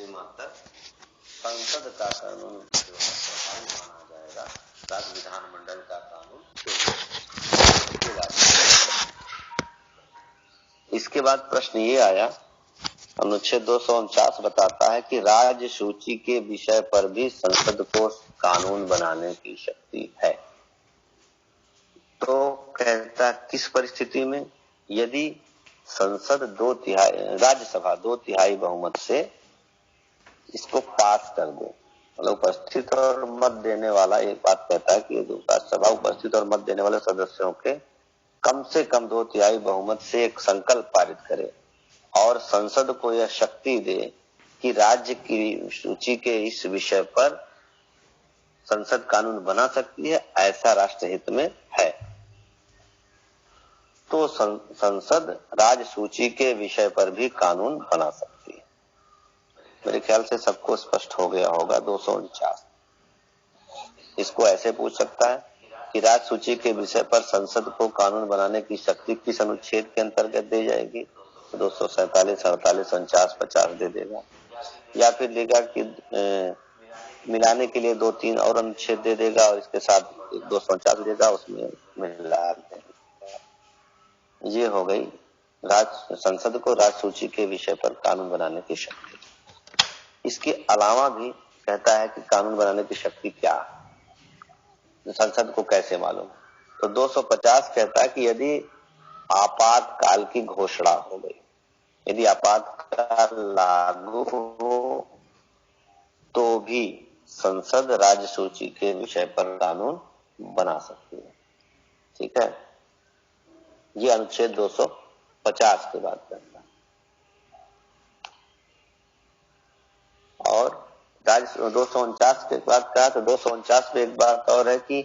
सीमा तक संसद का कानून माना जाएगा, राज्य विधानमंडल का कानून। इसके बाद प्रश्न ये आया, अनुच्छेद 249 बताता है कि राज्य सूची के विषय पर भी संसद को कानून बनाने की शक्ति है। तो कहता किस परिस्थिति में, यदि संसद राज्यसभा 2/3 बहुमत से इसको पास कर दे, मतलब उपस्थित और मत देने वाला, एक बात कहता है कि राज्यसभा उपस्थित और मत देने वाले सदस्यों के कम से कम 2/3 बहुमत से एक संकल्प पारित करे और संसद को यह शक्ति दे कि राज्य की सूची के इस विषय पर संसद कानून बना सकती है, ऐसा राष्ट्रहित में है। तो संसद राज्य सूची के विषय पर भी कानून बना सकती है। मेरे ख्याल से सबको स्पष्ट हो गया होगा 249। इसको ऐसे पूछ सकता है कि राज्य सूची के विषय पर संसद को कानून बनाने की शक्ति किस अनुच्छेद के अंतर्गत दी जाएगी, 247, 48, 49, 50 दे देगा, या फिर देगा कि मिलाने के लिए 2-3 और अनुच्छेद दे देगा और इसके साथ 249 देगा, उसमें मिला देगा। ये हो गई संसद को राज्य सूची के विषय पर कानून बनाने की शक्ति। इसके अलावा भी कहता है कि कानून बनाने की शक्ति क्या है, संसद को कैसे मालूम। तो 250 कहता है कि यदि आपातकाल की घोषणा हो गई, यदि आपातकाल लागू हो तो भी संसद राज्य सूची के विषय पर कानून बना सकती है। ठीक है, ये अनुच्छेद 250 की बात करता है। और 249 के बाद कहा तो 249 में एक बात और है कि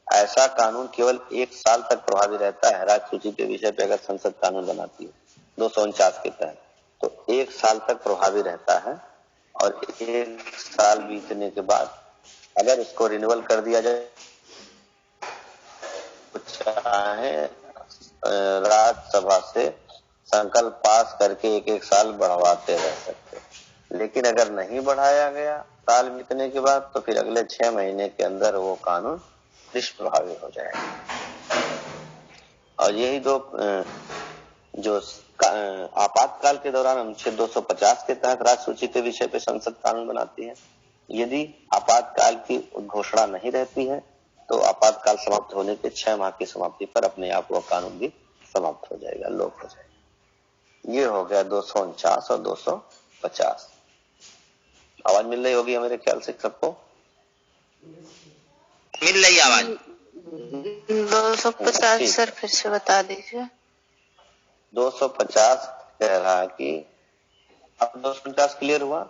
ऐसा कानून केवल 1 साल तक प्रभावी रहता है राज्य सूची के विषय पर अगर संसद कानून बनाती है। 249 के तहत तो 1 साल तक प्रभावी रहता है और 1 साल बीतने के बाद अगर इसको रिन्यूअल कर दिया जाए तो चाहे राज्यसभा से संकल्प पास करके 1-1 साल बढ़वाते रह सकते, लेकिन अगर नहीं बढ़ाया गया साल बीतने के बाद तो फिर अगले 6 महीने के अंदर वो कानून निष्प्रभावी हो जाएगा। और यही दो जो आपातकाल के दौरान अनुच्छेद 250 के तहत राज्य सूची के विषय पर संसद कानून बनाती है। यदि आपातकाल की घोषणा नहीं रहती है तो आपातकाल समाप्त होने के 6 माह की समाप्ति पर अपने आप वो कानून भी समाप्त हो जाएगा, लोप हो जाएगा। ये हो गया 249 और 250। आवाज मिल रही होगी मेरे ख्याल से सबको, मिल रही आवाज। 250 सर फिर से बता दीजिए। 250 कह रहा है कि अब 250 क्लियर हुआ।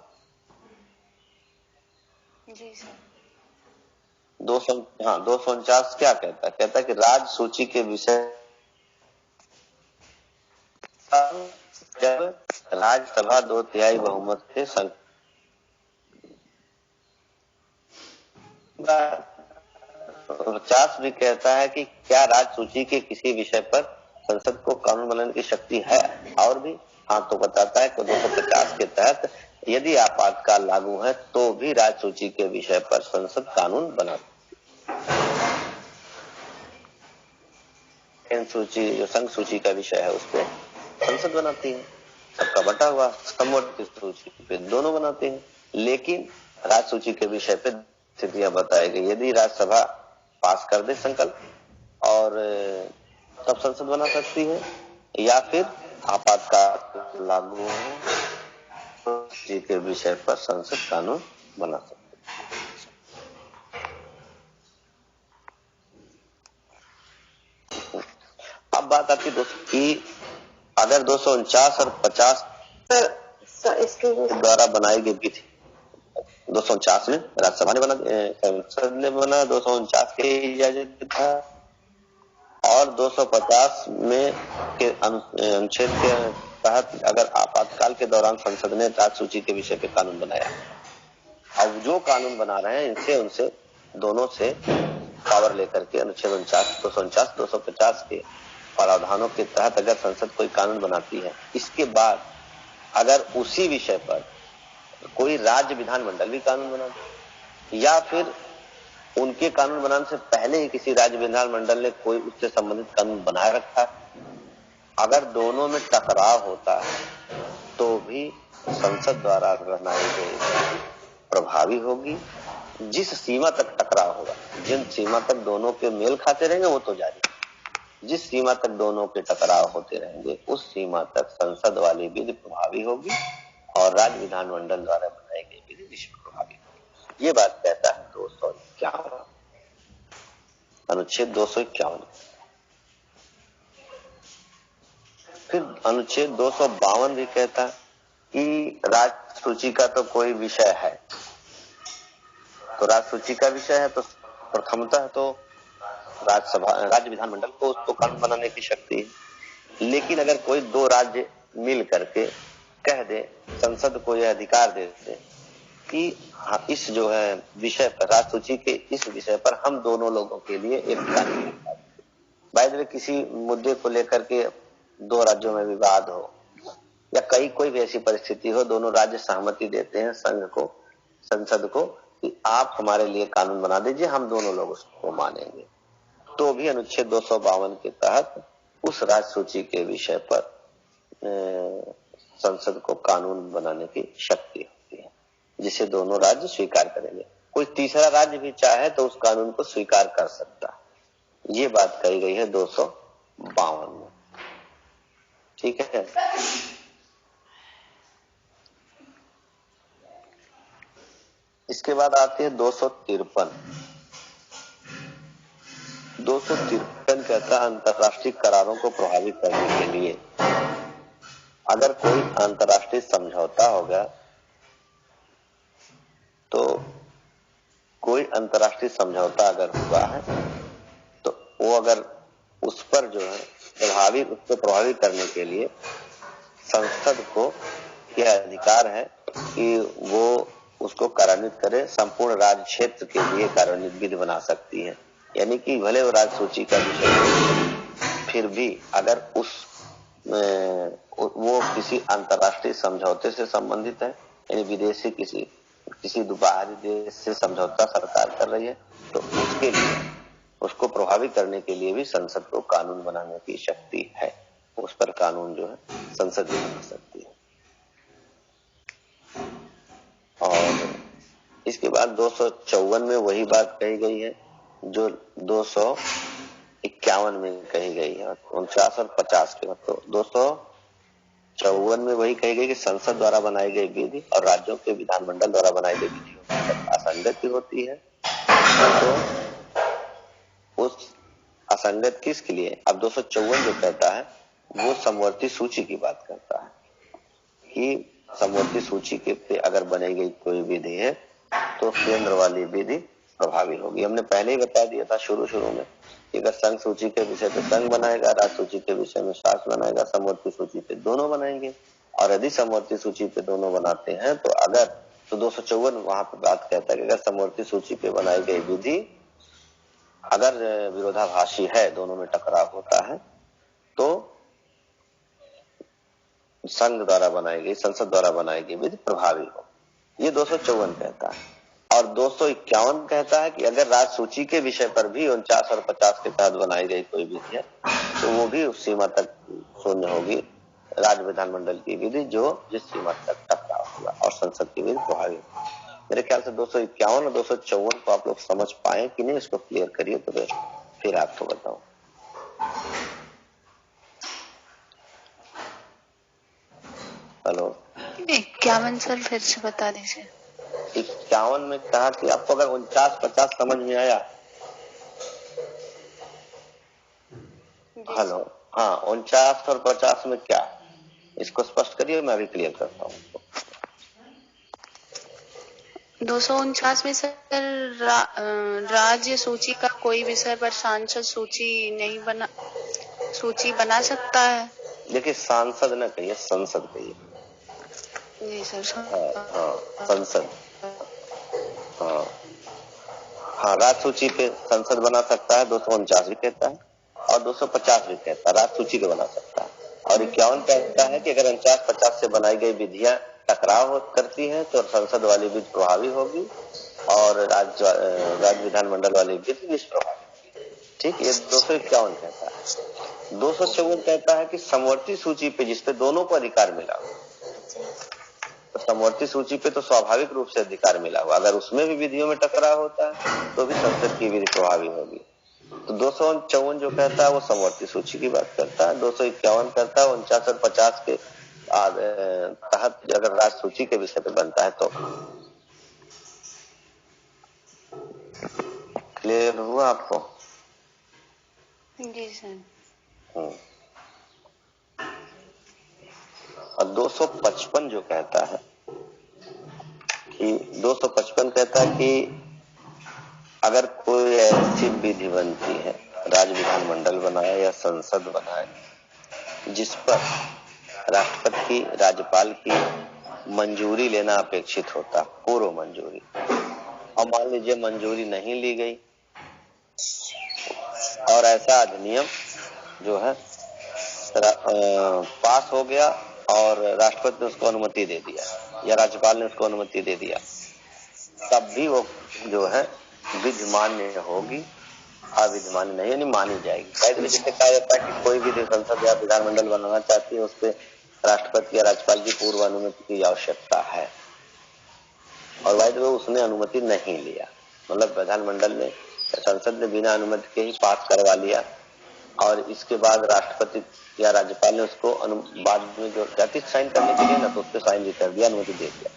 जी सर। 249 क्या कहता है, कहता है कि राज्य सूची के विषय जब राज्यसभा 2/3 बहुमत से 50 भी कहता है कि क्या राज्य सूची के किसी विषय पर संसद को कानून बनाने की शक्ति है, और भी हाँ तो बताता है कि 250 के तहत यदि आपातकाल लागू है तो भी राज्य सूची के विषय पर संसद कानून बनाती है। सूची जो संघ सूची का विषय है उस पर संसद बनाती है, सबका बटा हुआ समवर्ती सूची पे दोनों बनाते हैं, लेकिन राज्य सूची के विषय पे स्थितियां बताई गई। यदि राज्यसभा पास कर दे संकल्प और तब संसद बना सकती है, या फिर आपातकाल लागू हो जी के विषय पर संसद कानून बना सकती है। अब बात आती है कि अगर 249 और 50 द्वारा बनाई गई विधि 249 में राज्यसभा ने बना, संसद ने बना 249 के इजाजत था, और 250 में के अनुच्छेद के तहत अगर आपातकाल के दौरान संसद ने राज्य सूची के विषय पे कानून बनाया। अब जो कानून बना रहे हैं इनसे उनसे दोनों से पावर लेकर के अनुच्छेद 249, 250 के प्रावधानों के तहत अगर संसद कोई कानून बनाती है, इसके बाद अगर उसी विषय पर कोई राज्य विधानमंडल भी कानून बना दे, या फिर उनके कानून बनाने से पहले ही किसी राज्य विधानमंडल ने कोई उससे संबंधित कानून बनाए रखा है, अगर दोनों में टकराव होता है तो भी संसद द्वारा बनाई गई प्रभावी होगी। जिस सीमा तक टकराव होगा, जिन सीमा तक दोनों के मेल खाते रहेंगे वो तो जारी, जिस सीमा तक दोनों के टकराव होते रहेंगे उस सीमा तक संसद वाली विधि प्रभावी होगी और राज्य विधानमंडल द्वारा बनाई गई विधि निश्चित प्रभावी होगी। ये बात कहता है 251 अनुच्छेद 251। फिर अनुच्छेद 252 भी कहता है कि राज्य सूची का तो कोई विषय है, तो राज्य सूची का विषय है तो प्रथमतः तो राज्यसभा राज्य विधानमंडल को उसको कानून बनाने की शक्ति है। लेकिन अगर कोई दो राज्य मिल करके कह दे, संसद को यह अधिकार दे दे कि हाँ, इस जो है विषय पर, राज्य सूची के इस विषय पर हम दोनों लोगों के लिए एक कानून, बाय द वे किसी मुद्दे को लेकर के दो राज्यों में विवाद हो या कोई भी ऐसी परिस्थिति हो, दोनों राज्य सहमति देते हैं संघ को, संसद को कि आप हमारे लिए कानून बना दीजिए, हम दोनों लोग उसको मानेंगे, तो भी अनुच्छेद 252 के तहत उस राज्य सूची के विषय पर संसद को कानून बनाने की शक्ति होती है, जिसे दोनों राज्य स्वीकार करेंगे। कोई तीसरा राज्य भी चाहे तो उस कानून को स्वीकार कर सकता है। ये बात कही गई है 252 में। ठीक है। इसके बाद आती है 253। 253 कहता है अंतर्राष्ट्रीय करारों को प्रभावित करने के लिए अगर कोई अंतर्राष्ट्रीय समझौता होगा, तो कोई अंतर्राष्ट्रीय समझौता अगर हुआ है तो वो अगर उस पर जो है उसको प्रभावित करने के लिए संसद को यह अधिकार है कि वो उसको कार्यान्वित करे, संपूर्ण राज्य क्षेत्र के लिए कार्यान्वित विधि बना सकती है। यानी कि भले वो राज्य सूची का विषय फिर भी अगर वो किसी अंतर्राष्ट्रीय समझौते से संबंधित है, यानी विदेशी किसी बाहरी देश से समझौता सरकार कर रही है, तो उसके लिए उसको प्रभावित करने के लिए भी संसद को कानून बनाने की शक्ति है। उस पर कानून जो है संसद ही बना सकती है। और इसके बाद 254 में वही बात कही गई है जो 251 में कही गई है, 49 और 50 के बाद। तो 254 में वही कही गई कि संसद द्वारा बनाई गई विधि और राज्यों के विधानमंडल द्वारा बनाई गई विधि असंगति होती है। तो उस असंगत किसके लिए, अब 254 जो कहता है वो समवर्ती सूची की बात करता है कि समवर्ती सूची के पे अगर बनाई गई कोई विधि है तो केंद्र वाली विधि प्रभावी होगी। हमने पहले ही बता दिया था शुरू में कि अगर संघ सूची के विषय पे संघ बनाएगा, राज्य सूची के विषय में शासन बनाएगा, समवर्ती सूची पे दोनों बनाएंगे। और यदि समवर्ती सूची पे दोनों बनाते हैं तो अगर तो 254 वहां पे बात कहता है कि अगर समवर्ती सूची पे बनाई गई विधि अगर विरोधाभासी है, दोनों में टकराव होता है, तो संघ द्वारा बनाई गई, संसद द्वारा बनाई गई विधि प्रभावी हो। ये 254 कहता है। और 251 कहता है कि अगर राज्य सूची के विषय पर भी 49 और 50 के तहत बनाई गई कोई विधि है तो वो भी उस सीमा तक शून्य होगी, राज्य विधानमंडल की विधि जो जिस सीमा तक टकराव होगा और संसद की विधि प्रभावी होगी। मेरे ख्याल से 251 और 254 को आप लोग समझ पाए कि नहीं, इसको क्लियर करिए तो फिर आपको बताऊं। हेलो 51 सर फिर से बता दीजिए। 51 में कहा कि आपको अगर 49-50 समझ में आया। हेलो, हाँ 49 और 50 में क्या, इसको स्पष्ट करिए, मैं अभी क्लियर करता हूँ। 249 में सर राज्य सूची का कोई विषय पर सांसद सूची बना सकता है। देखिए सांसद न कहिए, संसद कहिए। जी सर। संसद, हाँ राज्य सूची पे संसद बना सकता है, 249 भी कहता है और 250 भी कहता है, राज्य सूची को बना सकता है। और 51 कहता है कि अगर 49-50 से बनाई गई विधियां टकराव करती है तो संसद वाली विधि प्रभावी होगी और राज्य विधानमंडल वाली विधि निष्प्रभावी। ठीक, ये 251 कहता है। 254 कहता है कि समवर्ती सूची पे जिसपे दोनों को अधिकार मिला हो, तो समवर्ती सूची पे तो स्वाभाविक रूप से अधिकार मिला हुआ, अगर उसमें भी विधियों में टकराव होता है तो भी संसद की विधि प्रभावी होगी। तो 254 जो कहता है वो समवर्ती सूची की बात करता है। 251 करता है 49 और 50 के तहत अगर राज्य सूची के विषय पे बनता है तो। क्लियर हुआ आपको? जी सर। और 255 जो कहता है कि 255 कहता है कि अगर कोई ऐसी विधि बनती है, राज्य विधानमंडल बनाए या संसद बनाए, जिस पर राष्ट्रपति की, राज्यपाल की मंजूरी लेना अपेक्षित होता, पूर्व मंजूरी, और मान लीजिए मंजूरी नहीं ली गई और ऐसा अधिनियम जो है पास हो गया और राष्ट्रपति ने उसको अनुमति दे दिया या राज्यपाल ने उसको अनुमति दे दिया, तब भी वो जो है विधिमान्य होगी, अविधिमान्य नहीं, यानी मानी जाएगी। जैसे कहा जाता है कि कोई भी संसद या विधानमंडल बनाना चाहती है, उसपे राष्ट्रपति या राज्यपाल की पूर्व अनुमति की आवश्यकता है, और वायद में उसने अनुमति नहीं लिया, मतलब विधानमंडल ने, संसद ने बिना अनुमति के ही पास करवा लिया और इसके बाद राष्ट्रपति या राज्यपाल ने उसको बाद में जो जाति साइन करने के लिए ना, तो उसपे साइन भी कर दिया, अनुमति दे दिया,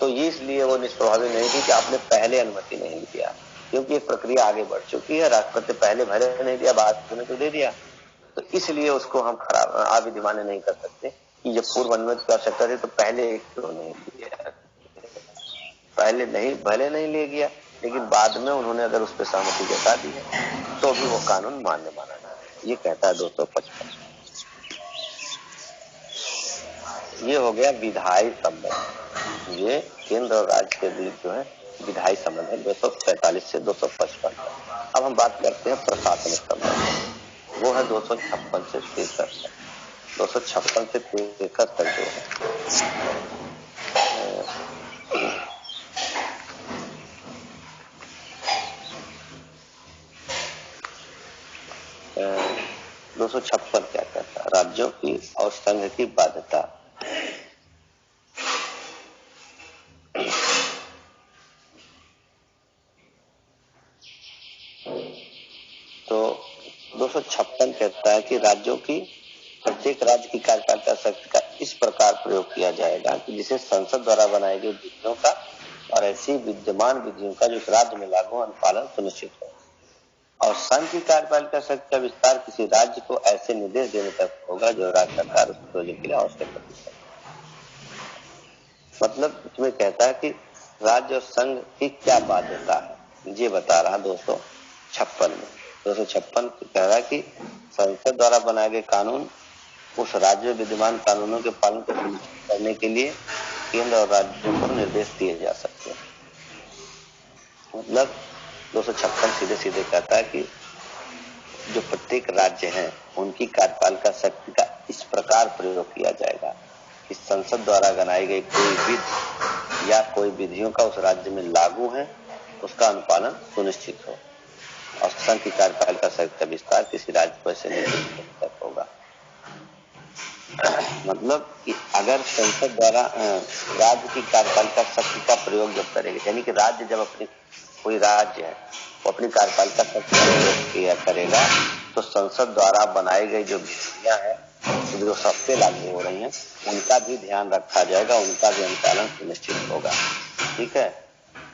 तो ये इसलिए वो निष्प्रभावी नहीं थी कि आपने पहले अनुमति नहीं दिया, क्योंकि एक प्रक्रिया आगे बढ़ चुकी है। राष्ट्रपति पहले भले नहीं दिया, बाद में तो दे दिया, तो इसलिए उसको हम खराब अविधिमान्य नहीं कर सकते कि जब पूर्व अनुमति की आवश्यकता थी तो पहले क्यों नहीं दिया। पहले नहीं, भले नहीं ले गया, लेकिन बाद में उन्होंने अगर उस पर सहमति जता दी है तो भी वो कानून मान्य माना जाए, ये कहता है 255। ये हो गया विधायी संबंध, ये केंद्र और राज्य के बीच जो है विधायी संबंध है 245 से 255। अब हम बात करते हैं प्रशासनिक संबंध, वो है 256 से 63 तक। 256 से 63 तक जो है 256 क्या कहता है, राज्यों की और संघ की बाध्यता। तो 256 कहता है कि राज्यों की, प्रत्येक राज्य की कार्यपालिका शक्ति का इस प्रकार प्रयोग किया जाएगा कि जिसे संसद द्वारा बनाई गई विधियों का और ऐसी विद्यमान विधियों का जो उस राज्य में लागू अनुपालन सुनिश्चित हो, और संघ की कार्यपालिका शक्ति का विस्तार किसी राज्य को ऐसे निर्देश देने तक होगा जो राज्य सरकार उस प्रोजेक्ट के लिए आवश्यक है। मतलब इसमें कहता है कि राज्य और संघ की क्या बाध्यता है, ये बता रहा 256 में। 256 कह रहा है कि संसद द्वारा बनाए गए कानून उस राज्य में विद्यमान कानूनों के पालन को सुनिश्चित करने के लिए केंद्र और राज्यों को निर्देश दिए जा सकते हैं। मतलब 256 सीधे सीधे कहता है कि जो प्रत्येक राज्य हैं उनकी कार्यपालिका शक्ति का इस प्रकार प्रयोग किया जाएगा कि संसद द्वारा बनाई गई कोई विधि या कोई विधियों का उस राज्य में लागू है, उसका अनुपालन सुनिश्चित हो, और संघ की कार्यपालिका शक्ति का विस्तार किसी राज्य पर से निर्देश तक होगा। मतलब कि अगर संसद द्वारा राज्य की कार्यपालिका शक्ति का प्रयोग जब करेगा, यानी कि राज्य जब अपनी, कोई राज्य है वो अपनी कार्यपालिका शक्ति का प्रयोग किया करेगा, तो संसद द्वारा बनाई गई जो विधियां हैं जो सब पे लागू हो रही हैं उनका भी ध्यान रखा जाएगा, उनका भी अनुपालन सुनिश्चित होगा। ठीक है,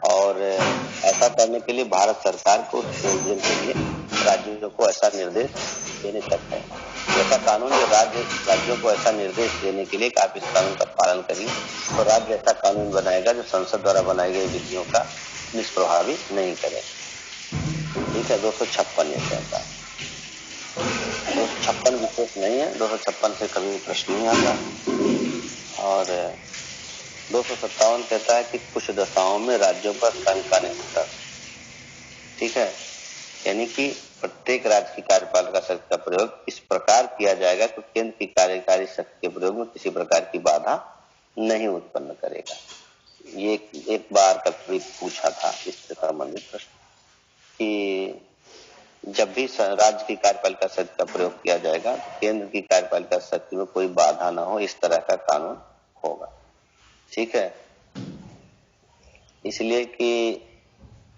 और ऐसा करने के लिए भारत सरकार को प्रयोजन के लिए राज्यों को ऐसा निर्देश देने सकते हैं। ऐसा कानून जो राज्यों को ऐसा निर्देश देने के लिए आप इस कानून का पालन करिए, तो राज्य ऐसा कानून बनाएगा जो संसद द्वारा बनाई गई विधियों का निष्प्रभावी नहीं करे। ठीक है, 256 ये कहता है। 256 विशेष नहीं है, 256 से कभी प्रश्न नहीं आता। और 257 कहता है कि कुछ दशाओं में राज्यों पर संघ का नियंत्रण। ठीक है, यानी कि प्रत्येक राज्य की कार्यपालिका शक्ति का प्रयोग इस प्रकार किया जाएगा कि केंद्र की कार्यकारी शक्ति के प्रयोग में किसी प्रकार की बाधा नहीं उत्पन्न करेगा। ये एक बार कभी पूछा था इससे संबंधित प्रश्न कि जब भी राज्य की कार्यपालिका शक्ति का प्रयोग किया जाएगा तो केंद्र की कार्यपालिका शक्ति में कोई बाधा ना हो, इस तरह का कानून होगा। ठीक है, इसलिए कि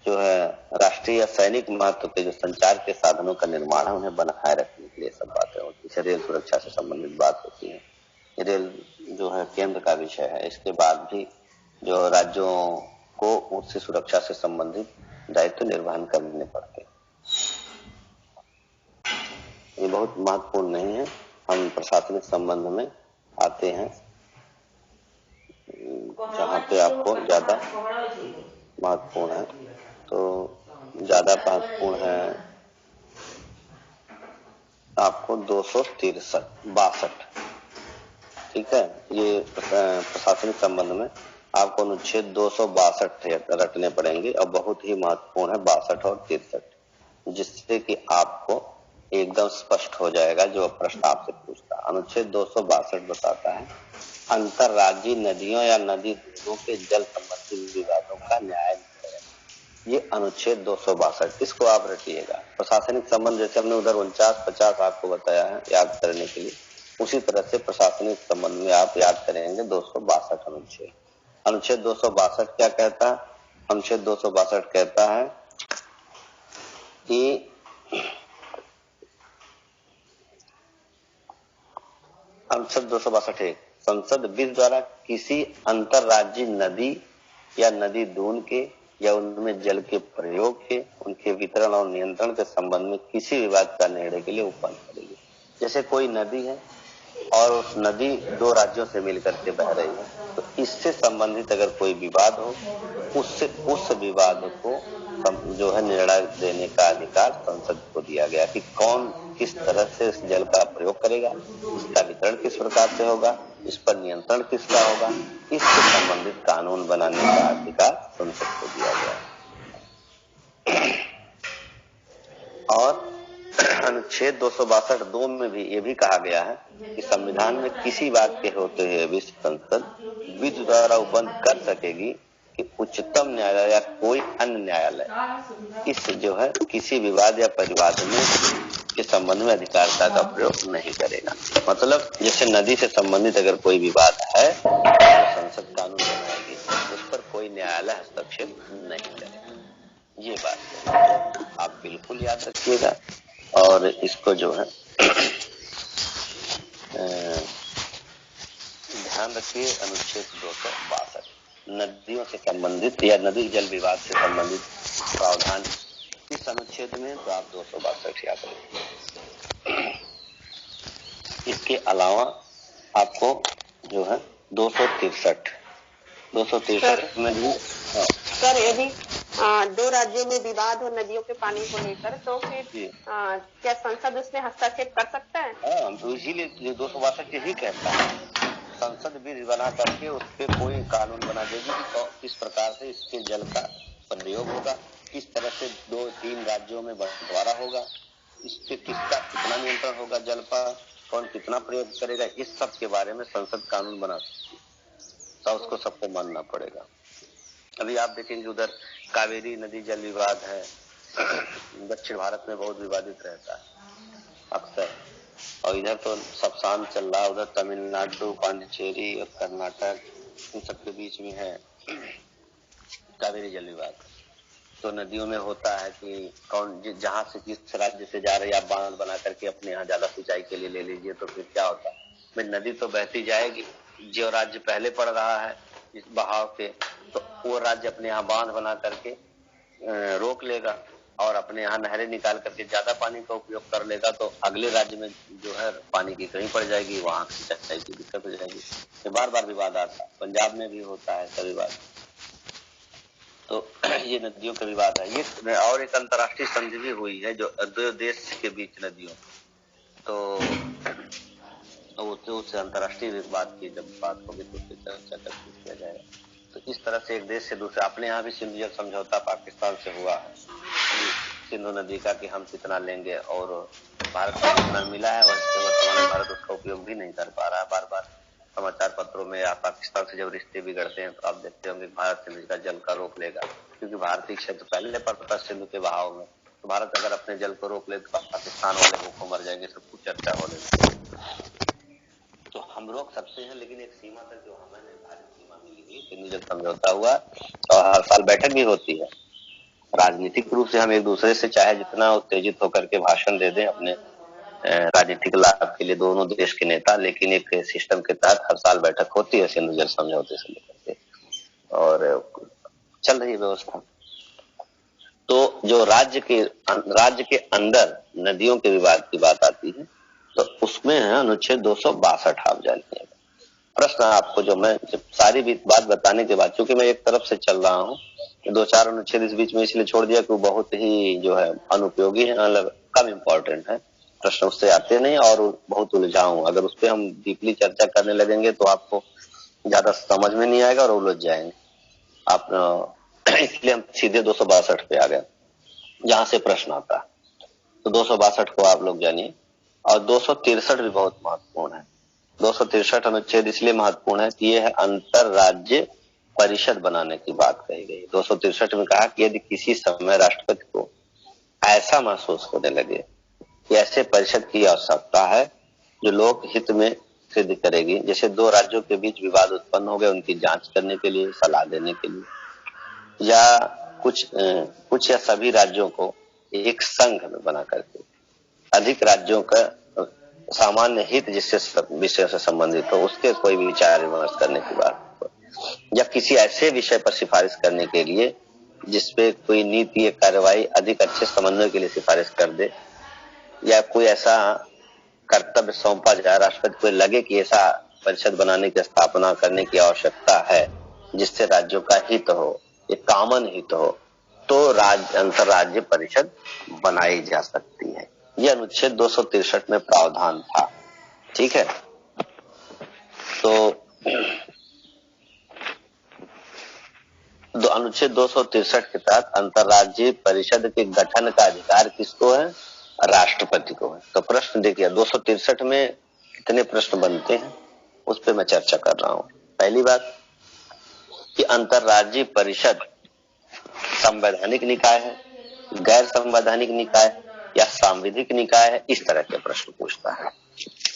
जो है राष्ट्रीय या सैनिक महत्व के जो संचार के साधनों का निर्माण है उन्हें बनाए रखने के लिए सब बातें होती है। रेल सुरक्षा से संबंधित बात होती है। रेल जो है केंद्र का विषय है, इसके बाद भी जो राज्यों को उससे सुरक्षा से संबंधित दायित्व निर्वहन करने पड़ते हैं। ये बहुत महत्वपूर्ण नहीं है। हम प्रशासनिक संबंध में आते हैं जहाँ पे आपको ज्यादा महत्वपूर्ण है, तो ज्यादा महत्वपूर्ण है आपको 263 ठीक है। ये प्रशासनिक संबंध में आपको अनुच्छेद 262 रटने पड़ेंगे और बहुत ही महत्वपूर्ण है 62 और 63, जिससे कि आपको एकदम स्पष्ट हो जाएगा जो प्रश्न आपसे पूछता है। अनुच्छेद 262 बताता है अंतरराज्यीय नदियों या नदी के जल संबंधी विवादों का न्याय। ये अनुच्छेद 262, इसको आप रटिएगा। प्रशासनिक संबंध जैसे हमने उधर 49-50 आपको बताया है याद करने के लिए, उसी तरह से प्रशासनिक संबंध में आप याद करेंगे 262 अनुच्छेद। अनुच्छेद 262 क्या कहता है? अनुच्छेद 262 कहता है कि अनुच्छेद 262 संसद बिल द्वारा किसी अंतरराज्यीय नदी या नदी दून के या उनमें जल के प्रयोग के, उनके वितरण और नियंत्रण के संबंध में किसी विवाद का निर्णय के लिए उपन्न करेगी। जैसे कोई नदी है और उस नदी 2 राज्यों से मिलकर के बह रही है, तो इससे संबंधित अगर कोई विवाद हो, उस विवाद को जो है निर्णय देने का अधिकार संसद को दिया गया कि कौन किस तरह से इस जल का प्रयोग करेगा, इसका वितरण किस प्रकार से होगा, इस पर नियंत्रण किसका होगा, इससे संबंधित कानून बनाने का अधिकार संसद को दिया गया। और अनुच्छेद 262(2) में भी ये भी कहा गया है कि संविधान में किसी बात के होते हुए भी संसद विधि द्वारा उपबंध कर सकेगी कि उच्चतम न्यायालय या कोई अन्य न्यायालय इस जो है किसी विवाद या परिवाद में के संबंध में अधिकारिता का प्रयोग नहीं करेगा। मतलब जैसे नदी से संबंधित अगर कोई विवाद है तो संसद कानून बनाएगी, उस पर कोई न्यायालय हस्तक्षेप नहीं करेगा। ये बात आप बिल्कुल याद रखिएगा और इसको जो है ध्यान रखिए। अनुच्छेद 262 नदियों से संबंधित या नदी जल विवाद से संबंधित प्रावधान इस अनुच्छेद में, तो आप 262 याद रखिए। इसके अलावा आपको जो है 263 में भी सर यदि 2 राज्यों में विवाद हो नदियों के पानी को लेकर, तो फिर क्या संसद उसमें हस्तक्षेप कर सकता है? हाँ, तो इसीलिए 262 यही कहता है संसद बिल बना करके उस पर कोई कानून बना देगी कि किस प्रकार से इसके जल का प्रयोग होगा, किस तरह से 2-3 राज्यों में बंटवारा होगा, इस पे किसका कितना नियंत्रण होगा, जल पर कौन कितना प्रयोग करेगा, इस सब के बारे में संसद कानून बना सकती है। तो उसको सबको मानना पड़ेगा। अभी आप देखेंगे उधर कावेरी नदी जल विवाद है, दक्षिण भारत में बहुत विवादित रहता है अक्सर, और इधर तो सब शांत चल रहा है। उधर तमिलनाडु, पांडिचेरी और कर्नाटक इन सबके बीच में है कावेरी जल विवाद। तो नदियों में होता है कि कौन जहां से जिस राज्य से जा रही आप बांध बना करके अपने यहाँ ज्यादा सिंचाई के लिए ले लीजिए, तो फिर क्या होता है भाई नदी तो बहती जाएगी, जो राज्य पहले पड़ रहा है इस बहाव के, तो वो राज्य अपने यहाँ बांध बना करके रोक लेगा और अपने यहाँ नहरें निकाल करके ज्यादा पानी का उपयोग कर लेगा, तो अगले राज्य में जो है पानी की कमी पड़ जाएगी, वहां सिंचाई की दिक्कत हो जाएगी। ये बार बार विवाद आता है, पंजाब में भी होता है ऐसा विवाद। तो ये नदियों का विवाद है। ये और एक अंतर्राष्ट्रीय संधि भी हुई है जो 2 देश के बीच नदियों, तो उससे अंतर्राष्ट्रीय बात की जब बात होगी तो उससे चर्चा करके किया जाएगा। तो इस तरह से एक देश से दूसरे, अपने यहाँ भी सिंधु जल समझौता पाकिस्तान से हुआ है सिंधु नदी का कि हम कितना लेंगे, और भारत को कितना मिला है, वैसे वर्तमान में भारत उसका उपयोग भी नहीं कर पा रहा है बार बार। समाचार पत्रों में या पाकिस्तान से जब रिश्ते बिगड़ते हैं तो आप देखते होंगे भारत सिंधु का जल का रोक लेगा, क्योंकि भारतीय क्षेत्र पहले पड़ता सिंधु के बहाव में, तो भारत अगर अपने जल को रोक ले तो पाकिस्तान वाले भूखों मर जाएंगे, सब कुछ चर्चा हो रही। तो हम रोक सकते हैं, लेकिन एक सीमा तक जो हमें निर्धारित सीमा मिली हुई सिंधु जल समझौता हुआ, और हर साल बैठक भी होती है। राजनीतिक रूप से हम एक दूसरे से चाहे जितना उत्तेजित होकर के भाषण दे दें अपने राजनीतिक लाभ के लिए दोनों देश के नेता, लेकिन एक सिस्टम के तहत हर साल बैठक होती है सिंधु जल समझौते से लेकर के, और चल रही है व्यवस्था। तो जो राज्य के अंदर नदियों के विवाद की बात आती है तो उसमें है अनुच्छेद 262 आप जानिए। प्रश्न आपको जो मैं सारी बात बताने के बाद, चूंकि मैं एक तरफ से चल रहा हूँ, 2-4 अनुच्छेद इस बीच में इसलिए छोड़ दिया कि वो बहुत ही जो है अनुपयोगी है, मतलब कम इम्पोर्टेंट है, प्रश्न उससे आते नहीं और बहुत उलझाऊ। अगर उस पर हम डीपली चर्चा करने लगेंगे तो आपको ज्यादा समझ में नहीं आएगा और उलझ जाएंगे आप। इसलिए हम सीधे 262 पे आ गए जहां से प्रश्न आता है। तो 262 को आप लोग जानिए, और 263 भी बहुत महत्वपूर्ण है। 263 अनुच्छेद इसलिए महत्वपूर्ण है कि यह है अंतर राज्य परिषद बनाने की बात कही गई। 263 में कहा कि यदि किसी समय राष्ट्रपति को ऐसा महसूस होने लगे कि ऐसे परिषद की आवश्यकता है जो लोक हित में सिद्ध करेगी, जैसे दो राज्यों के बीच विवाद उत्पन्न हो गए, उनकी जांच करने के लिए, सलाह देने के लिए, या कुछ या सभी राज्यों को एक संघ में बना करके अधिक राज्यों का सामान्य हित जिससे विषय से संबंधित हो उसके कोई विचार विमर्श करने की बात, या किसी ऐसे विषय पर सिफारिश करने के लिए जिसपे कोई नीति या कार्रवाई अधिक अच्छे समन्वय के लिए सिफारिश कर दे, या कोई ऐसा कर्तव्य सौंपा जाए राष्ट्रपति को लगे कि ऐसा परिषद बनाने की स्थापना करने की आवश्यकता है जिससे राज्यों का हित हो, एक कॉमन हित हो, तो अंतरराज्य परिषद बनाई जा सकती है। यह अनुच्छेद 263 में प्रावधान था। ठीक है, तो अनुच्छेद 263 के तहत अंतरराज्यीय परिषद के गठन का अधिकार किसको है? राष्ट्रपति को है। तो प्रश्न देखिए 263 में कितने प्रश्न बनते हैं उस पर मैं चर्चा कर रहा हूं। पहली बात कि अंतरराज्यीय परिषद संवैधानिक निकाय है, गैर संवैधानिक निकाय या सांविधिक निकाय है, इस तरह के प्रश्न पूछता है।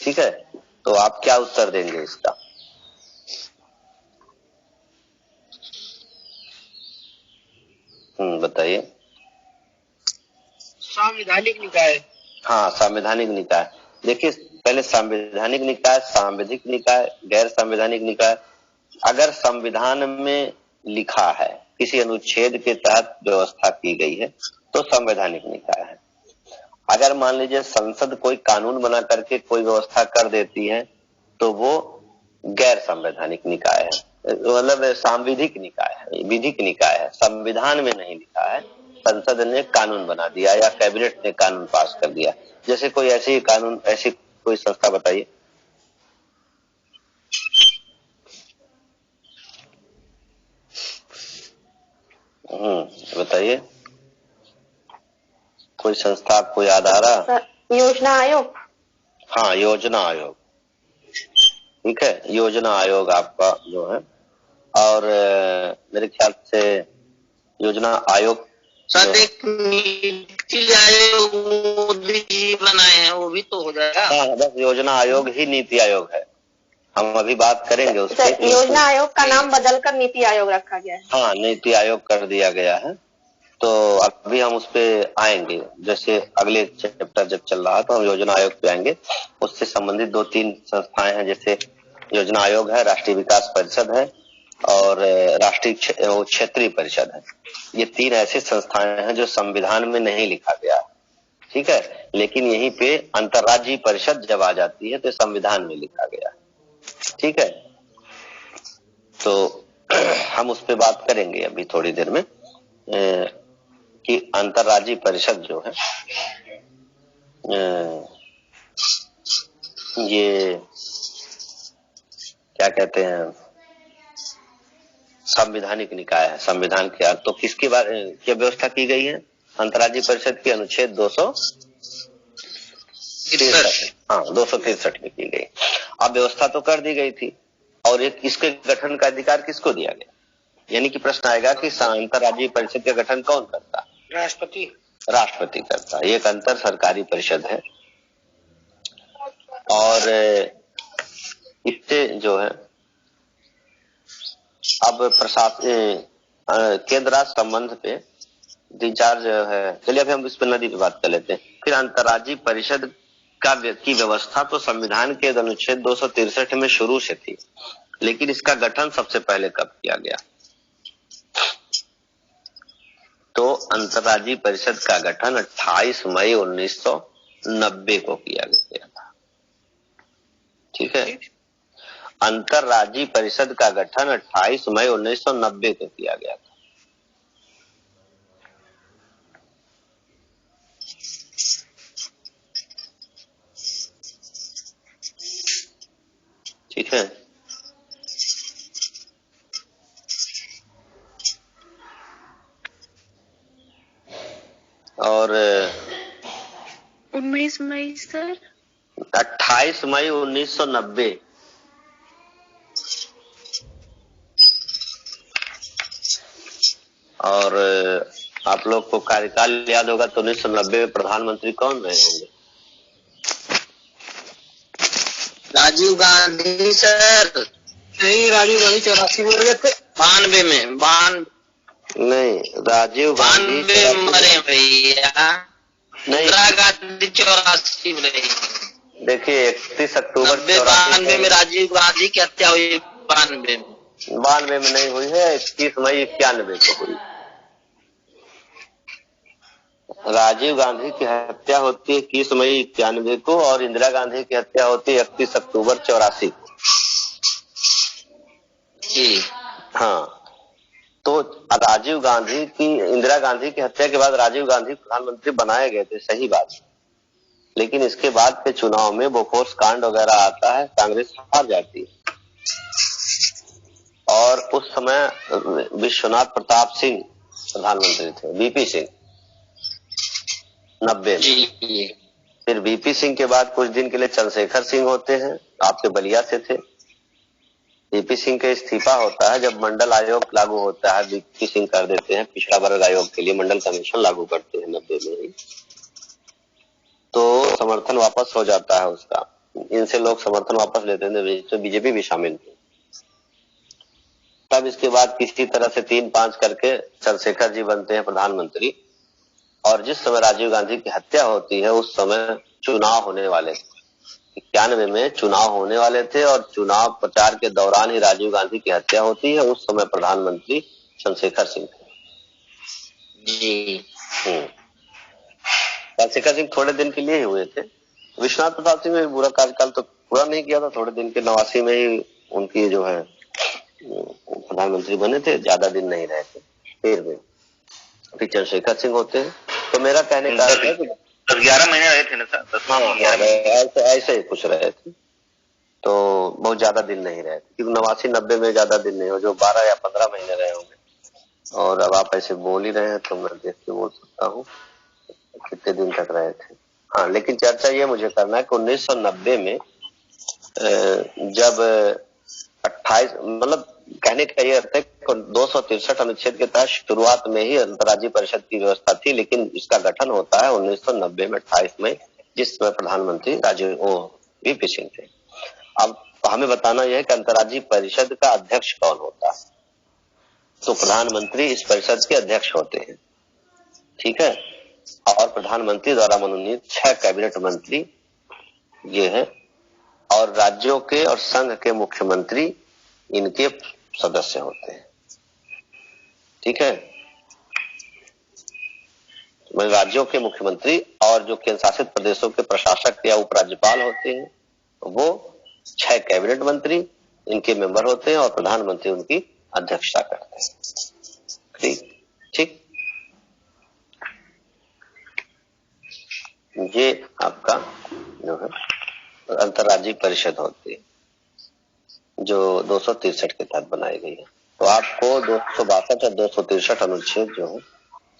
ठीक है, तो आप क्या उत्तर देंगे इसका? बताइए। संवैधानिक निकाय। हाँ, संवैधानिक निकाय। देखिए पहले संवैधानिक निकाय, सांविधिक निकाय, गैर संवैधानिक निकाय। अगर संविधान में लिखा है, किसी अनुच्छेद के तहत व्यवस्था की गई है तो संवैधानिक निकाय है। अगर मान लीजिए संसद कोई कानून बना करके कोई व्यवस्था कर देती है तो वो गैर संवैधानिक निकाय है, मतलब सांविधिक निकाय है, विधिक निकाय है। संविधान में नहीं लिखा है, संसद ने कानून बना दिया या कैबिनेट ने कानून पास कर दिया। जैसे कोई ऐसी कानून, ऐसी कोई संस्था बताइए। बताइए, कोई संस्था आपको याद आ रहा? योजना आयोग। हाँ, योजना आयोग। ठीक है, योजना आयोग आपका जो है, और मेरे ख्याल से योजना आयोग सर एक नीति आयोग मोदी जी बनाए हैं, वो भी तो हो जाएगा। हाँ, बस योजना आयोग ही नीति आयोग है, हम अभी बात करेंगे उस पर। योजना आयोग का नाम बदलकर नीति आयोग रखा गया है। हाँ, नीति आयोग कर दिया गया है, तो अभी हम उस पे आएंगे। जैसे अगले चैप्टर जब चल रहा है तो हम योजना आयोग पे आएंगे। उससे संबंधित 2-3 संस्थाएं हैं, जैसे योजना आयोग है, राष्ट्रीय विकास परिषद है और राष्ट्रीय क्षेत्रीय परिषद है। ये 3 ऐसी संस्थाएं हैं जो संविधान में नहीं लिखा गया। ठीक है, लेकिन यहीं पे अंतरराज्यीय परिषद जब आ जाती है तो संविधान में लिखा गया। ठीक है, तो हम उस पे बात करेंगे अभी थोड़ी देर में कि अंतरराज्यीय परिषद जो है ये क्या कहते हैं, संवैधानिक निकाय है। संविधान के तो किसकी बात क्या व्यवस्था की गई है? अंतरराज्यीय परिषद की अनुच्छेद 263 हाँ 263 में की गई। अब व्यवस्था तो कर दी गई थी, और एक इसके गठन का अधिकार किसको दिया गया? यानी कि प्रश्न आएगा कि अंतर्राज्यीय परिषद का गठन कौन करता? राष्ट्रपति करता। ये एक अंतर सरकारी परिषद है और इससे जो है अब प्रशासन केंद्र राज्य संबंध पे 3-4 जो है, चलिए अभी हम इस पर नदी पे बात कर लेते हैं। फिर अंतर्राज्यीय परिषद की व्यवस्था तो संविधान के अनुच्छेद 263 में शुरू से थी, लेकिन इसका गठन सबसे पहले कब किया गया? तो अंतर्राज्यीय परिषद का गठन 28 मई 1990 को किया गया था। ठीक है, अंतर्राज्यीय परिषद का गठन 28 मई 1990 को किया गया था। ठीक है, और 19 मई सर, 28 मई 1990। और आप लोग को कार्यकाल याद होगा तो 1990 में प्रधानमंत्री कौन रहे होंगे? राजीव गांधी सर। नहीं, राजीव गांधी 84 में मरे थे। 92 में नहीं, राजीव गांधी 92 मरे भैया। नहीं, इंदिरा गांधी 84 में रही। देखिए 31 अक्टूबर 92 में राजीव गांधी की हत्या हुई। 92 में नहीं हुई है, 21 मई 91 को हुई। राजीव गांधी की हत्या होती है 21 मई 91 को और इंदिरा गांधी की हत्या होती है 31 अक्टूबर 84 को। जी हाँ, तो राजीव गांधी की, इंदिरा गांधी की हत्या के बाद राजीव गांधी प्रधानमंत्री बनाए गए थे, सही बात, लेकिन इसके बाद के चुनाव में बोफोर्स कांड वगैरह आता है, कांग्रेस हार जाती है और उस समय विश्वनाथ प्रताप सिंह प्रधानमंत्री थे, वीपी सिंह 90 में। फिर वीपी सिंह के बाद कुछ दिन के लिए चंद्रशेखर सिंह होते हैं, आपके बलिया से थे। वीपी सिंह का इस्तीफा होता है जब मंडल आयोग लागू होता है, वीपी सिंह कर देते हैं पिछड़ा वर्ग आयोग के लिए, मंडल कमीशन लागू करते हैं 90 में ही, तो समर्थन वापस हो जाता है उसका। इनसे लोग समर्थन वापस लेते हैं तो बीजेपी भी शामिल थी। तब इसके बाद किसी तरह से 3-5 करके चंद्रशेखर जी बनते हैं प्रधानमंत्री और जिस समय राजीव गांधी की हत्या होती है उस समय चुनाव होने वाले थे, 91 में चुनाव होने वाले थे और चुनाव प्रचार के दौरान ही राजीव गांधी की हत्या होती है। उस समय प्रधानमंत्री चंद्रशेखर सिंह थे। चंद्रशेखर सिंह थोड़े दिन के लिए ही हुए थे। विश्वनाथ प्रताप सिंह ने पूरा कार्यकाल तो पूरा नहीं किया था, थोड़े दिन के 89 में ही उनकी जो है प्रधानमंत्री बने थे, ज्यादा दिन नहीं रहे थे। फिर चंद्रशेखर सिंह होते हैं। तो मेरा कहने का है कि 11 महीने रहे थे ना सर। हाँ, ऐसे ही कुछ रहे थे, तो बहुत ज्यादा दिन नहीं रहे थे, क्योंकि 89-90 में ज्यादा दिन नहीं हो, जो 12 या 15 महीने रहे होंगे। और अब आप ऐसे बोल ही रहे हैं तो मैं देख के बोल सकता हूँ कितने दिन तक रहे थे। हाँ, लेकिन चर्चा ये मुझे करना है कि 1990 में जब 28 मतलब कहने का ये अर्थ है 263 अनुच्छेद के तहत शुरुआत में ही अंतर्राज्यीय परिषद की व्यवस्था थी, लेकिन इसका गठन होता है 1990 में 28 में, जिसमें प्रधानमंत्री वीपी सिंह थे। अब हमें बताना यह है कि अंतर्राज्यीय परिषद का अध्यक्ष कौन होता है। तो प्रधानमंत्री इस परिषद के अध्यक्ष होते हैं, ठीक है, और प्रधानमंत्री द्वारा मनोनीत 6 कैबिनेट मंत्री ये है, और राज्यों के और संघ के मुख्यमंत्री इनके सदस्य होते हैं। ठीक है, राज्यों के मुख्यमंत्री और जो केंद्र शासित प्रदेशों के प्रशासक या उपराज्यपाल होते हैं वो 6 कैबिनेट मंत्री इनके मेंबर होते हैं और प्रधानमंत्री उनकी अध्यक्षता करते हैं। ठीक, ये आपका जो है अंतर्राज्यीय परिषद होती है जो 263 के तहत बनाई गई है। तो आपको 262 और 263 अनुच्छेद जो है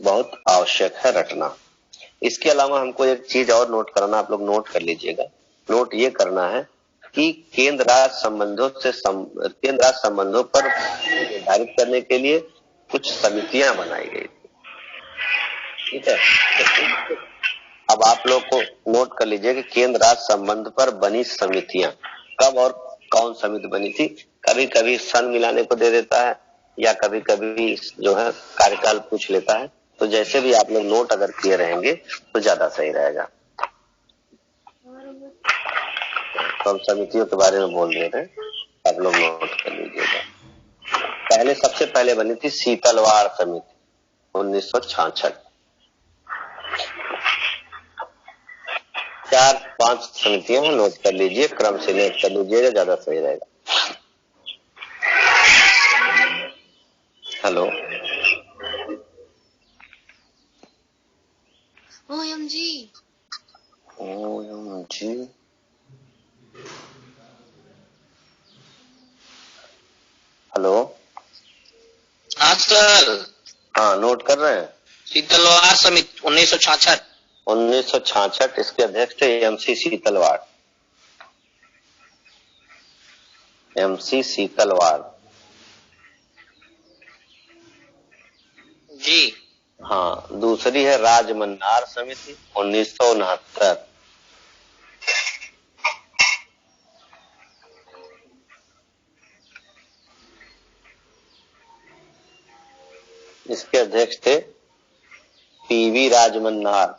बहुत आवश्यक है रटना। इसके अलावा हमको एक चीज और नोट करना, आप लोग नोट कर लीजिएगा। नोट ये करना है कि केंद्र राज्य संबंधों पर निर्धारित करने के लिए कुछ समितियां बनाई गई थी। ठीक है, अब आप लोग को नोट कर लीजिए कि केंद्र राज्य संबंध पर बनी समितियां कब और कौन समिति बनी थी। कभी कभी सन मिलाने को दे देता है या कभी कभी जो है कार्यकाल पूछ लेता है, तो जैसे भी आप लोग नोट अगर किए रहेंगे तो ज्यादा सही रहेगा। तो हम समितियों के बारे में बोल रहे थे, आप लोग नोट कर लीजिएगा। सबसे पहले बनी थी शीतलवाड़ समिति 1966। 4-5 समितियां हैं, नोट कर लीजिए, क्रम से नोट कर लीजिएगा, ज्यादा सही रहेगा। हेलो OMG हेलो, हाँ सर। हाँ नोट कर रहे हैं। शीतलवाड़ समिति 1966 इसके अध्यक्ष थे MC शीतलवाड़। MC शीतलवाड़ जी। हाँ, दूसरी है राजमन्नार समिति 1969। इसके अध्यक्ष थे PV राजमन्नार।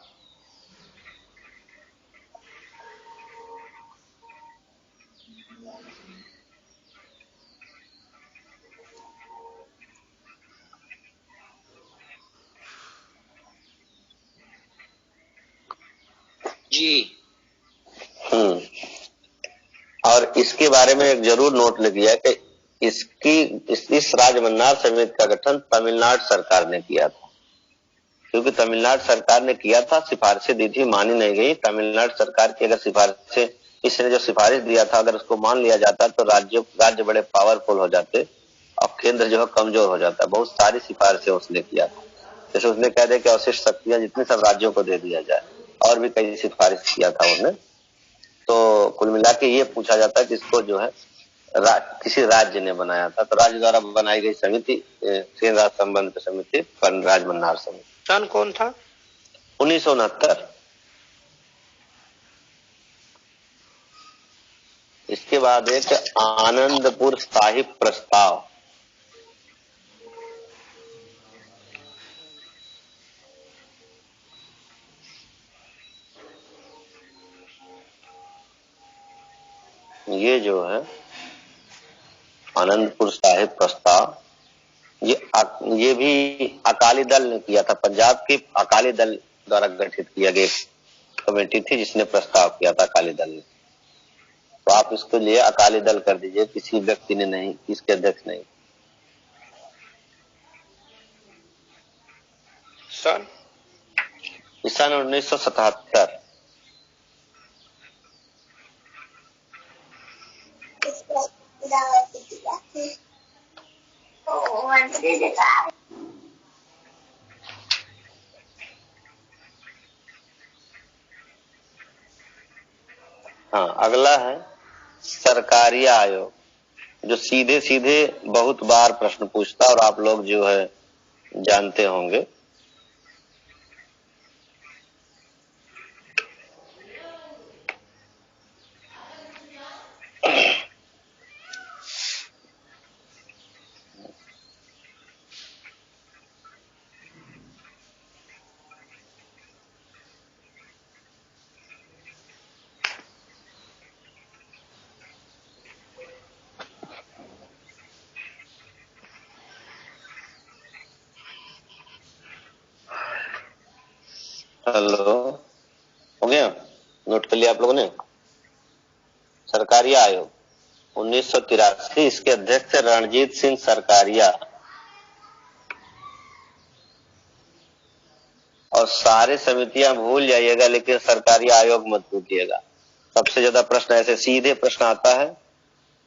जी। और इसके बारे में एक जरूर नोट लिखिए कि इस राजमन्नार समिति का गठन तमिलनाडु सरकार ने किया था, क्योंकि तमिलनाडु सरकार ने किया था, सिफारिशें दी थी, मानी नहीं गई। तमिलनाडु सरकार की अगर सिफारिशें, इसने जो सिफारिश दिया था अगर उसको मान लिया जाता तो राज्य बड़े पावरफुल हो जाते और केंद्र जो है कमजोर हो जाता। बहुत सारी सिफारिशें उसने किया था, जैसे उसने कह दिया कि अवशिष्ट शक्तियां जितनी सब राज्यों को दे दिया जाए, और भी कई सिफारिश किया था उसने। तो कुल मिला के ये पूछा जाता है कि इसको जो है किसी राज्य ने बनाया था, तो राज्य द्वारा बनाई गई समिति केंद्र राज्य संबंध समिति राजमन्नार समिति। सन कौन था? 1969। इसके बाद एक आनंदपुर साहिब प्रस्ताव, ये जो है आनंदपुर साहिब प्रस्ताव, ये भी अकाली दल ने किया था। पंजाब के अकाली दल द्वारा गठित किया गया कमेटी थी जिसने प्रस्ताव किया था, अकाली दल ने। तो आप इसको लिए अकाली दल कर दीजिए, किसी व्यक्ति ने नहीं, इसके अध्यक्ष नहीं। सन 1977। हाँ, अगला है सरकारी आयोग, जो सीधे सीधे बहुत बार प्रश्न पूछता और आप लोग जो है जानते होंगे। हेलो, हो गया? नोट कर लिया आप लोगों ने? सरकारिया आयोग 1983, इसके अध्यक्ष रणजीत सिंह सरकारिया। और सारे समितियां भूल जाइएगा, लेकिन सरकारी आयोग मत भूलिएगा। सबसे ज्यादा प्रश्न ऐसे सीधे प्रश्न आता है,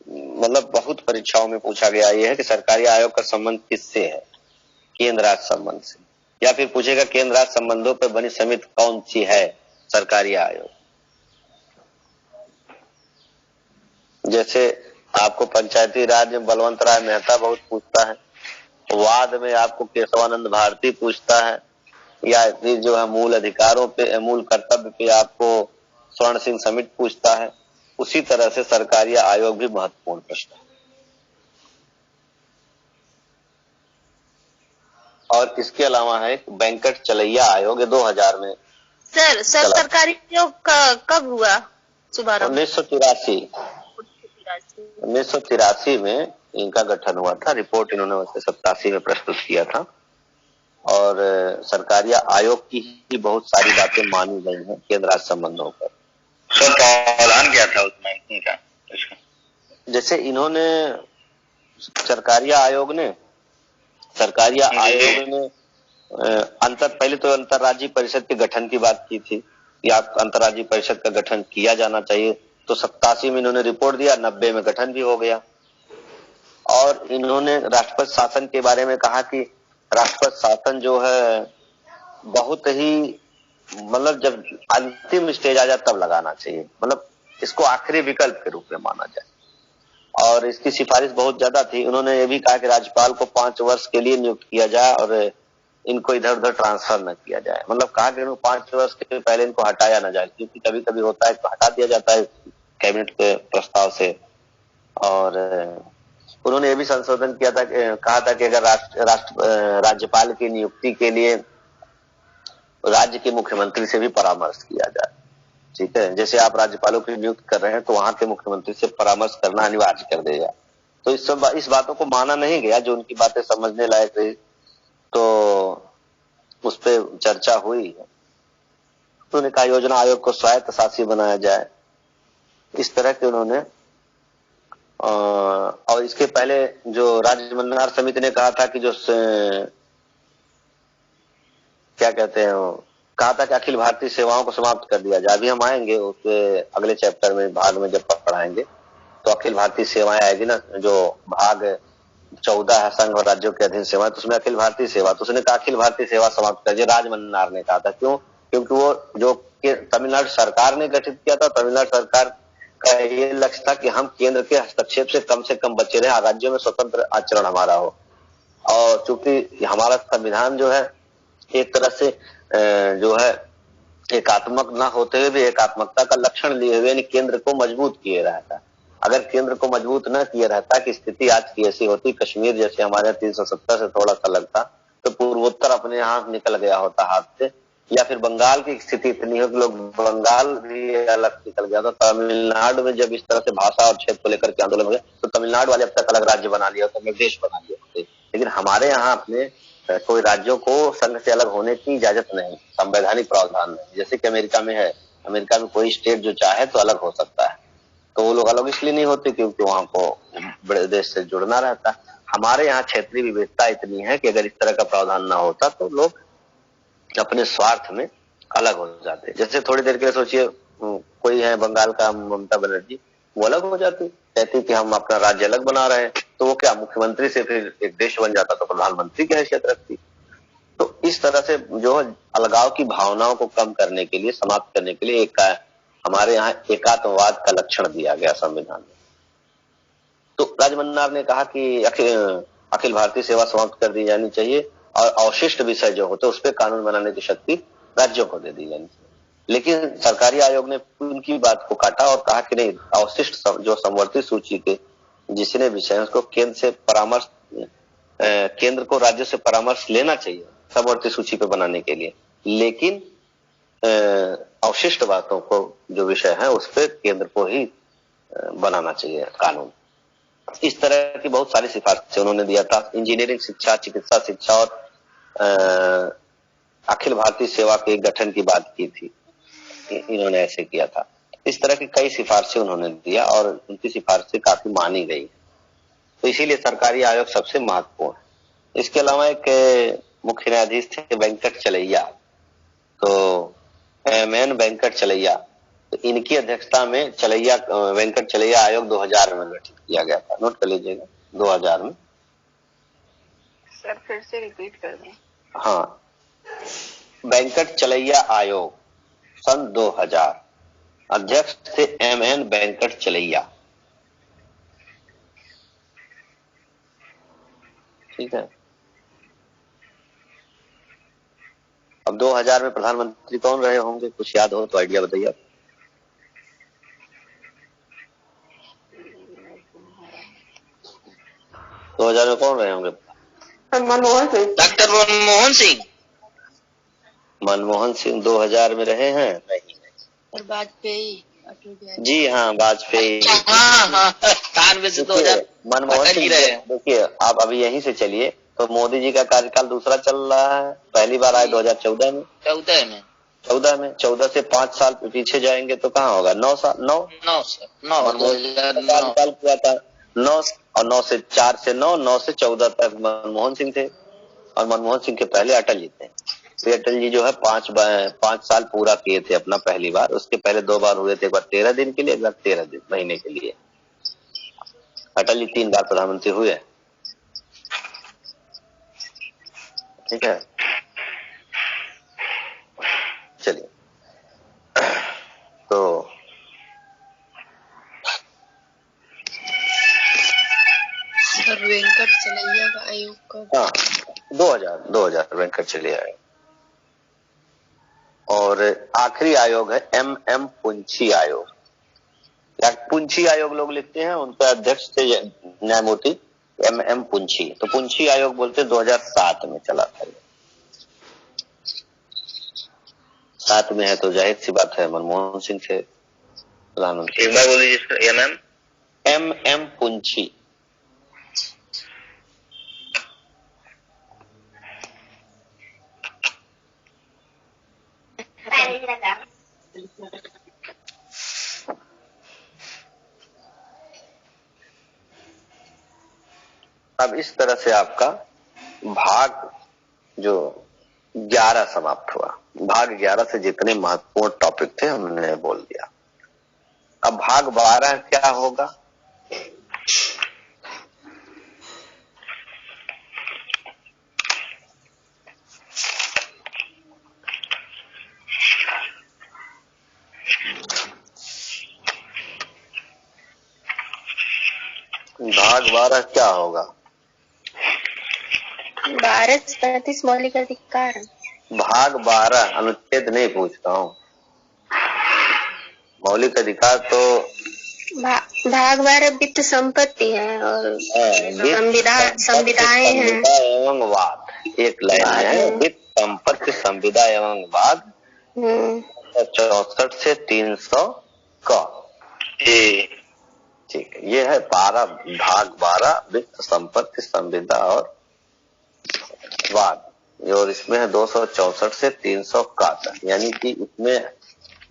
मतलब बहुत परीक्षाओं में पूछा गया ये है कि सरकारी आयोग का संबंध किससे है? केंद्र राज्य संबंध से। या फिर पूछेगा केंद्र राज्य संबंधों पर बनी समिति कौन सी है? सरकारी आयोग। जैसे आपको पंचायती राज में बलवंत राय मेहता बहुत पूछता है, वाद में आपको केशवानंद भारती पूछता है, या फिर जो है मूल अधिकारों पे, मूल कर्तव्य पे आपको स्वर्ण सिंह समिट पूछता है। उसी तरह से सरकारी आयोग भी महत्वपूर्ण प्रश्न है। और इसके अलावा है वेंकट चलैया आयोग 2000 में। सर सरकारी आयोग कब हुआ शुभारंभ? 1983 में इनका गठन हुआ था। रिपोर्ट इन्होंने 87 में प्रस्तुत किया था। और सरकारी आयोग की ही बहुत सारी बातें मानी गई हैं केंद्र राज्य संबंधों पर। सर प्रावधान क्या था उसमें इनका? जैसे इन्होंने सरकारी आयोग ने पहले तो अंतर्राज्यीय परिषद के गठन की बात की थी, या अंतर्राज्यीय परिषद का गठन किया जाना चाहिए। तो 87 में इन्होंने रिपोर्ट दिया, 90 में गठन भी हो गया। और इन्होंने राष्ट्रपति शासन के बारे में कहा कि राष्ट्रपति शासन जो है बहुत ही, मतलब जब अंतिम स्टेज आ जाए तब लगाना चाहिए, मतलब इसको आखिरी विकल्प के रूप में माना जाए। और इसकी सिफारिश बहुत ज्यादा थी। उन्होंने ये भी कहा कि राज्यपाल को 5 वर्ष के लिए नियुक्त किया जाए और इनको इधर उधर ट्रांसफर न किया जाए। मतलब कहा कि 5 वर्ष के पहले इनको हटाया न जाए, क्योंकि कभी कभी होता है तो हटा दिया जाता है कैबिनेट के प्रस्ताव से। और उन्होंने ये भी संशोधन किया था, कहा था कि अगर राज्यपाल की नियुक्ति के लिए राज्य के मुख्यमंत्री से भी परामर्श किया जाए। ठीक है, जैसे आप राज्यपालों की नियुक्त कर रहे हैं तो वहां के मुख्यमंत्री से परामर्श करना अनिवार्य कर देगा। तो इस बातों को माना नहीं गया, जो उनकी बातें समझने लायक रही तो उस पर चर्चा हुई। उन्होंने कहा योजना आयोग को स्वायत्त शासी बनाया जाए, इस तरह के उन्होंने। और इसके पहले जो राज्य मंत्रिमंडल समिति ने कहा था कि जो क्या कहते हैं, कहा था कि अखिल भारतीय सेवाओं को समाप्त कर दिया जाए। अभी हम आएंगे उसके अगले चैप्टर में, भाग में जब पढ़ाएंगे तो अखिल भारतीय सेवाएं आएगी ना, जो भाग 14 है संघ और राज्यों के अधीन सेवाएं, तो उसमें अखिल भारतीय सेवा, तो उसने कहा अखिल भारतीय सेवा समाप्त कर दिया। राजमन्नार ने कहा था, क्यों? क्योंकि वो जो तमिलनाडु सरकार ने गठित किया था, तमिलनाडु सरकार का ये लक्ष्य था कि हम केंद्र के हस्तक्षेप से कम बचे रहे, राज्यों में स्वतंत्र आचरण हमारा हो। और चूंकि हमारा संविधान जो है एक तरह से जो है एकात्मक न होते हुए भी एकात्मकता का लक्षण लिए हुए यानी केंद्र को मजबूत किए रहता। अगर केंद्र को मजबूत न किए रहता कि स्थिति आज की ऐसी होती, कश्मीर जैसे हमारे 370 से थोड़ा सा लगता तो पूर्वोत्तर अपने यहाँ निकल गया होता हाथ से, या फिर बंगाल की स्थिति इतनी हो कि लोग बंगाल भी अलग निकल गया था। तमिलनाडु में जब इस तरह से भाषा और क्षेत्र को लेकर के आंदोलन हो गया तो तमिलनाडु वाले अब तक अलग राज्य बना लिया होता, देश बना लिया होते। लेकिन हमारे यहाँ अपने कोई राज्यों को संघ से अलग होने की इजाजत नहीं, संवैधानिक प्रावधान नहीं। जैसे कि अमेरिका में है, अमेरिका में कोई स्टेट जो चाहे तो अलग हो सकता है, तो वो लोग अलग इसलिए नहीं होते क्योंकि वहां को बड़े देश से जुड़ना रहता। हमारे यहाँ क्षेत्रीय विविधता इतनी है कि अगर इस तरह का प्रावधान ना होता तो लोग अपने स्वार्थ में अलग हो जाते। जैसे थोड़ी देर के लिए सोचिए, कोई है बंगाल का ममता बनर्जी, वो अलग हो जाती, कहती कि हम अपना राज्य अलग बना रहे हैं, तो वो क्या मुख्यमंत्री से फिर एक देश बन जाता, तो प्रधानमंत्री की हैसियत रखती। तो इस तरह से जो अलगाव की भावनाओं को कम करने के लिए, समाप्त करने के लिए हमारे यहाँ एकात्मवाद का लक्षण दिया गया संविधान में। तो राजमन्नार ने कहा कि अखिल भारतीय सेवा समाप्त कर दी जानी चाहिए और अवशिष्ट विषय जो होते उस पर कानून बनाने की शक्ति राज्यों को दे दी जानी चाहिए। लेकिन सरकारी आयोग ने उनकी बात को काटा और कहा कि नहीं, अवशिष्ट जो समवर्ती सूची के जितने विषय हैं उसको केंद्र को राज्य से परामर्श लेना चाहिए समवर्ती सूची पे बनाने के लिए, लेकिन अवशिष्ट बातों को जो विषय है उस पर केंद्र को ही बनाना चाहिए कानून। इस तरह की बहुत सारी सिफारिशें उन्होंने दिया था। इंजीनियरिंग शिक्षा, चिकित्सा शिक्षा और अखिल भारतीय सेवा के गठन की बात की थी, इन्होंने ऐसे किया था। इस तरह की कई सिफारिशें उन्होंने दिया और उनकी सिफारिशें काफी मानी गई, तो इसीलिए सरकारी आयोग सबसे महत्वपूर्ण है। इसके अलावा एक मुख्य न्यायाधीश थे वेंकट चलैया, तो एमएन वेंकट चलैया, तो इनकी अध्यक्षता में वेंकट चलैया आयोग 2000 में गठित किया गया था। नोट कर लीजिएगा, 2000 में। सर फिर से रिपीट कर दें। हाँ, वेंकट चलैया आयोग सन 2000, अध्यक्ष थे एमएन वेंकट चलैया। ठीक है। अब 2000 में प्रधानमंत्री कौन रहे होंगे, कुछ याद हो तो आइडिया बताइए आप। 2000 में कौन रहे होंगे? मनमोहन सिंह। डॉक्टर मनमोहन सिंह। मनमोहन सिंह 2000 में रहे हैं? नहीं। और वाजपेयी जी हाँ, वाजपेयी। हाँ 98 से 2000 मनमोहन सिंह रहे। देखिए आप अभी यहीं से चलिए तो मोदी जी का कार्यकाल दूसरा चल रहा है। पहली बार आए 2014 में। 14 से 5 साल पीछे जाएंगे तो कहाँ होगा? 9 साल। 9 कार्यकाल पूरा था। 9 और 9 से 4 से 9 से 14 तक मनमोहन सिंह थे और मनमोहन सिंह के पहले अटल जी थे। तो अटल जी जो है 5 साल पूरा किए थे अपना पहली बार। उसके पहले 2 बार हुए थे, एक बार 13 दिन के लिए, एक बार 13 दिन महीने के लिए। अटल जी 3 बार प्रधानमंत्री हुए। ठीक है, चलिए। तो सर वेंकट चलैया का आयोग का, हाँ 2000 वेंकट चलैया। और आखिरी आयोग है MM पुंछी आयोग, या पुंछी आयोग लोग लिखते हैं। उनके अध्यक्ष थे न्यायमूर्ति MM पुंछी। तो पुंछी आयोग बोलते 2007 में चला था। 7 में है तो जाहिर सी बात है मनमोहन सिंह थे प्रधानमंत्री। एक बार बोल दीजिए। MM पुंछी। अब इस तरह से आपका भाग जो 11 समाप्त हुआ। भाग 11 से जितने महत्वपूर्ण टॉपिक थे हमने बोल दिया। अब भाग 12 क्या होगा? भाग 12 क्या होगा? भारत 37 मौलिक अधिकार। भाग 12 अनुच्छेद नहीं पूछता हूँ, मौलिक अधिकार तो भाग 12 वित्त संपत्ति है और संविधाएं हैं एवं वाद। एक लाइन है, वित्त संपत्ति संविदा एवं वाद 64 से 300 का। ठीक है, ये है भाग 12 वित्त संपत्ति संविदा और वाद। और इसमें है 264 से 300 का तक, यानी कि इसमें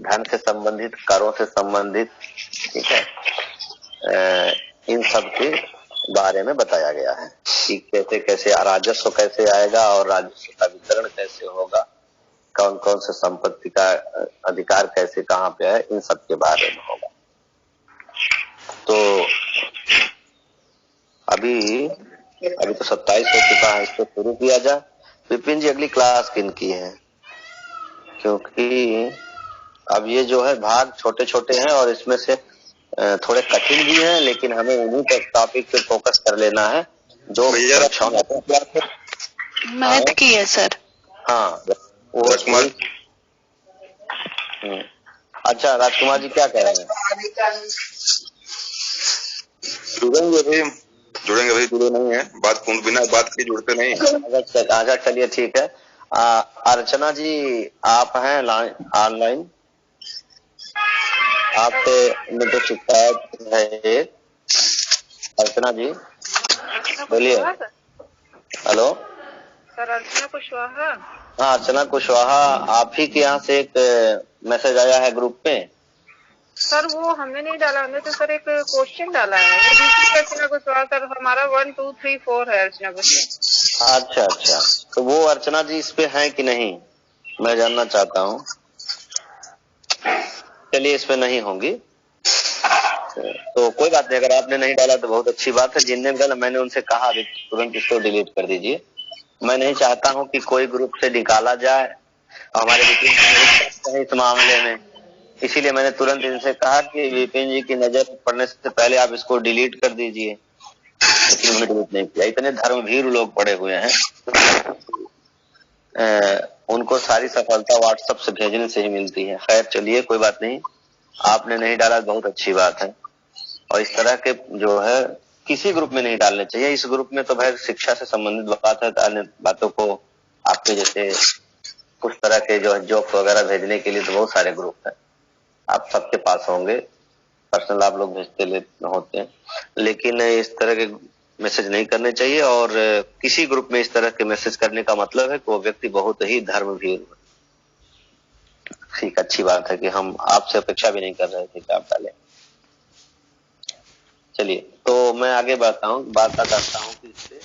धन से संबंधित, करों से संबंधित, ठीक है, इन सब के बारे में बताया गया है कि कैसे कैसे राजस्व कैसे आएगा और राजस्व का वितरण कैसे होगा, कौन कौन से संपत्ति का अधिकार कैसे कहाँ पे है, इन सब के बारे में होगा। तो अभी तो 27 हो चुका है, इसको शुरू किया जाए। विपिन जी अगली क्लास किन की है? क्योंकि अब ये जो है भाग छोटे छोटे हैं और इसमें से थोड़े कठिन भी हैं, लेकिन हमें उन्हीं पर टॉपिक पे फोकस कर लेना है जो मैथ की है सर। हाँ वो। अच्छा राजकुमार जी क्या कह रहे हैं? जुड़ेंगे भाई, जुड़े नहीं है, बात बिना बात के जुड़ते नहीं। अच्छा चलिए ठीक है। अर्चना जी आप हैं ऑनलाइन? आपसे मुझे शिकायत है एक। अर्चना जी बोलिए। हेलो सर, अर्चना कुशवाहा। हाँ अर्चना कुशवाहा, आप ही के यहाँ से एक मैसेज आया है ग्रुप पे। सर वो हमने नहीं डाला, हमने तो सर एक क्वेश्चन डाला है। वो दूसरी अर्चना कुशवाहा सर, हमारा 1 2 3 4 है अर्चना कुशवाहा। अच्छा तो वो अर्चना जी इस पे हैं कि नहीं, मैं जानना चाहता हूँ। चलिए इस पे नहीं होंगी तो कोई बात नहीं, अगर आपने नहीं डाला तो बहुत अच्छी बात है। जिनने डाला मैंने उनसे कहा अभी तुरंत इसको डिलीट कर दीजिए। मैं नहीं चाहता हूँ कि कोई ग्रुप से निकाला जाए, हमारे विपिन इस मामले में, इसीलिए मैंने तुरंत इनसे कहा कि विपिन जी की नजर पड़ने से पहले आप इसको डिलीट कर दीजिए। लेकिन उन्होंने डिलीट नहीं किया। इतने धर्मभीर लोग पड़े हुए हैं, उनको सारी सफलता व्हाट्सएप से भेजने से ही मिलती है। खैर चलिए कोई बात नहीं, आपने नहीं डाला बहुत अच्छी बात है। और इस तरह के जो है किसी ग्रुप में नहीं डालने चाहिए। इस ग्रुप में तो भाई शिक्षा से संबंधित बात है, अन्य बातों को आपके जैसे कुछ तरह के जो जोक वगैरह भेजने के लिए तो बहुत सारे ग्रुप हैं, आप सबके पास होंगे, पर्सनल आप लोग भेजते होते हैं, लेकिन इस तरह के मैसेज नहीं करने चाहिए। और किसी ग्रुप में इस तरह के मैसेज करने का मतलब है कि वो व्यक्ति बहुत ही धर्मभीर है। ठीक, अच्छी बात है कि हम आपसे अपेक्षा भी नहीं कर रहे थे कि आप डालें। चलिए तो मैं आगे बढ़ता हूँ, बात करता हूँ कि इससे